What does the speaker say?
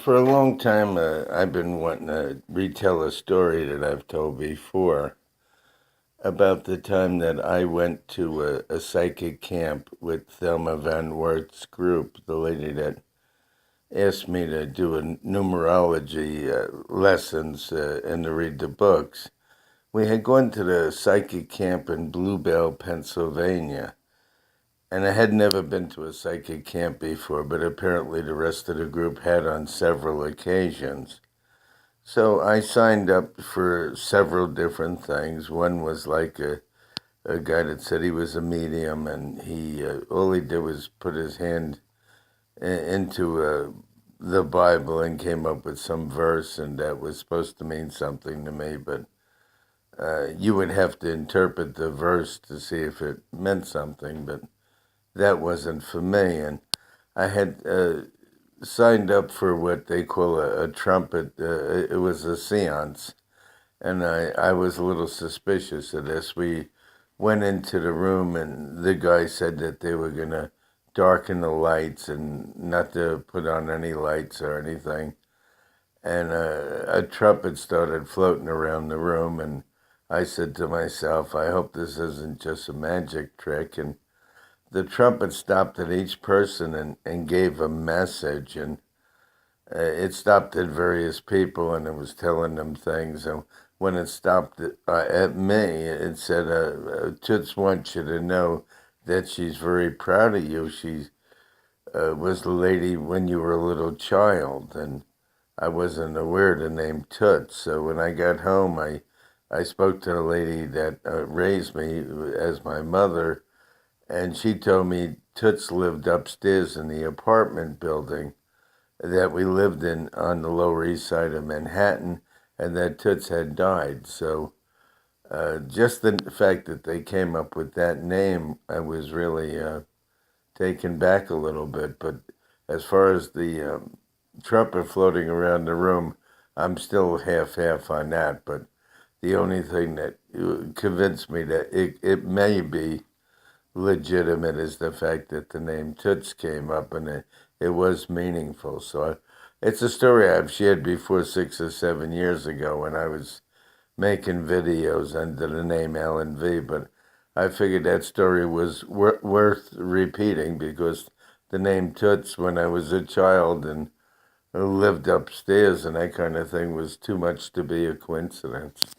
For a long time, I've been wanting to retell a story that I've told before about the time that I went to a psychic camp with Thelma Van Wert's group, the lady that asked me to do a numerology lessons and to read the books. We had gone to the psychic camp in Bluebell, Pennsylvania, and I had never been to a psychic camp before, but apparently the rest of the group had on several occasions. So I signed up for several different things. One was like a guy that said he was a medium, and he all he did was put his hand into the Bible and came up with some verse, and that was supposed to mean something to me. But you would have to interpret the verse to see if it meant something. But that wasn't for me, and I had signed up for what they call a trumpet. It was a seance, and I was a little suspicious of this. We went into the room, and the guy said that they were going to darken the lights and not to put on any lights or anything. And a trumpet started floating around the room, and I said to myself, I hope this isn't just a magic trick. And the trumpet stopped at each person and gave a message, and it stopped at various people, and it was telling them things. And when it stopped at me, it said, Toots wants you to know that she's very proud of you. She was the lady when you were a little child, and I wasn't aware of the name Toots. So when I got home, I spoke to the lady that raised me as my mother, and she told me Toots lived upstairs in the apartment building that we lived in on the Lower East Side of Manhattan, and that Toots had died. So just the fact that they came up with that name, I was really taken back a little bit. But as far as the trumpet floating around the room, I'm still half-half on that. But the only thing that convinced me that it may be legitimate is the fact that the name Toots came up, and it was meaningful. So it's a story I've shared before 6 or 7 years ago when I was making videos under the name Alan Vee, but I figured that story was worth repeating because the name Toots when I was a child and lived upstairs and that kind of thing was too much to be a coincidence.